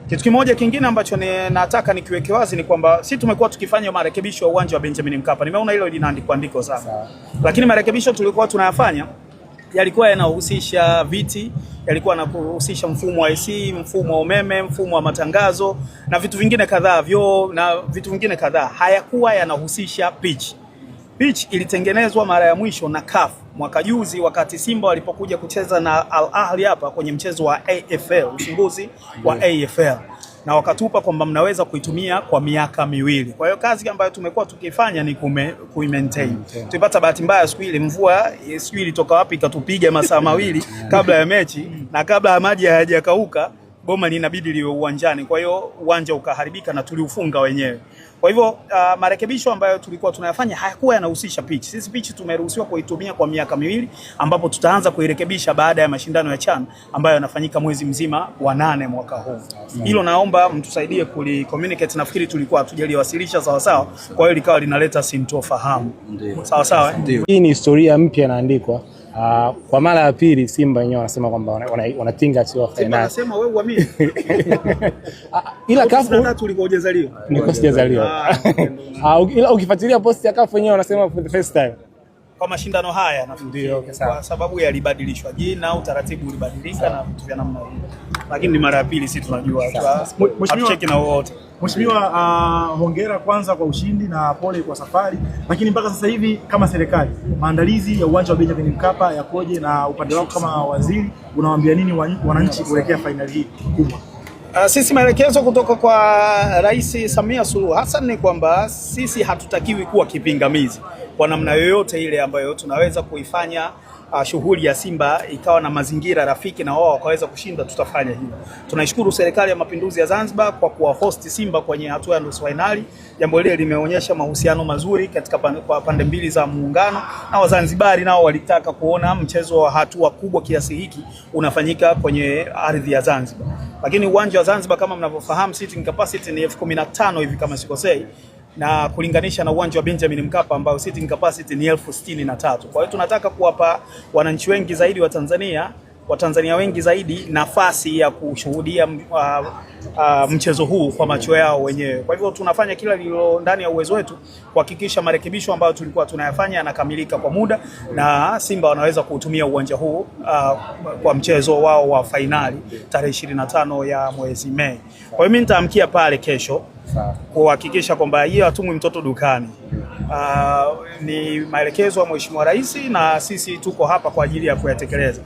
Kitu kimoja kingine ambacho nataka nikiweke wazi ni kwamba sisi tumekuwa tukifanya marekebisho ya uwanja wa Benjamin Mkapa. Nimeona hilo linaandikwa sana. Lakini marekebisho tulikuwa tunayafanya yalikuwa yanahusisha viti, yalikuwa yanahusisha mfumo wa AC, mfumo wa umeme, mfumo wa matangazo na vitu vingine kadhaa, vyoo na vitu vingine kadhaa. Hayakuwa yanahusisha pitch. Pitch ilitengenezwa mara ya mwisho na CAF mwaka juzi wakati Simba walipokuja kucheza na Al Ahly hapa kwenye mchezo wa AFL, ufunguzi wa AFL. Na wakatupa kwamba mnaweza kuitumia kwa miaka miwili. Kwa hiyo kazi ambayo tumekuwa tukifanya ni kuimaintain. Tulipata bahati mbaya siku ile mvua siku ilitoka wapi ikatupiga masaa mawili kabla ya mechi, na kabla maji hayajakauka goma linabidi liwe uwanjani. Kwa hiyo uwanja ukaharibika na tuliufunga wenyewe. Kwa hivyo marekebisho ambayo tulikuwa tunayafanya hayakuwa yanahusisha pitch. Sisi pitch tumeruhusiwa kuitumia kwa miaka miwili, ambapo tutaanza kuirekebisha baada ya mashindano ya CHAN ambayo yanafanyika mwezi mzima wa 8 mwaka huu. Hilo naomba mtusaidie communicate, nafikiri tulikuwa hatujaliwasilisha sawa sawa, kwa hiyo likawa linaleta sintofahamu. Sawa sawa. Hii ni historia mpya inaandikwa. Kwa mara ya pili Simba wenyewe wanasema kwamba wanatinga hatua ya finali. Wanasema wewe uamini. Ila CAF ulikojezaliwa. Niko sijazaliwa. Ila ukifuatilia post ya CAF wenyewe wanasema for the first time kwa mashindano haya nafikiri kwa sababu yalibadilishwa jina, utaratibu ulibadilika na vitu vya namna hiyo. Lakini ni mara ya pili sisi tunajua. Hatucheki na wote. Mheshimiwa, hongera kwanza kwa ushindi na pole kwa safari. Lakini mpaka sasa hivi kama serikali, maandalizi ya uwanja wa Benjamin Mkapa yakoje, na upande wako kama waziri unawaambia nini wananchi kuelekea finali hii kubwa? Sisi maelekezo kutoka kwa Rais Samia Suluhu Hassan ni kwamba sisi hatutakiwi kuwa kipingamizi kwa namna yoyote ile ambayo tunaweza kuifanya shughuli ya Simba ikawa na mazingira rafiki na wao wakaweza kushinda, tutafanya hivyo. Tunaishukuru Serikali ya Mapinduzi ya Zanzibar kwa kuwahost Simba kwenye hatua ya nusu finali. Jambo lile limeonyesha mahusiano mazuri katika pande mbili za muungano, na Wazanzibari nao walitaka kuona mchezo wa hatua kubwa kiasi hiki unafanyika kwenye ardhi ya Zanzibar. Lakini uwanja wa Zanzibar kama mnavyofahamu, sitting capacity ni 15,000 hivi kama sikosei, na kulinganisha na uwanja wa Benjamin Mkapa ambao sitting capacity ni 63,000. Kwa hiyo tunataka kuwapa wananchi wengi zaidi wa Tanzania wengi zaidi nafasi ya kushuhudia mchezo huu kwa macho yao wenyewe. Kwa hivyo tunafanya kila lilo ndani ya uwezo wetu kuhakikisha marekebisho ambayo tulikuwa tunayafanya yanakamilika kwa muda na Simba wanaweza kuutumia uwanja huu kwa mchezo wao wa finali tarehe 25 ya mwezi Mei. Kwa hiyo mimi nitaamkia pale kesho kuhakikisha kwamba hiyo hatumwi mtoto dukani. Ni maelekezo ya Mheshimiwa Rais na sisi tuko hapa kwa ajili ya kuyatekeleza.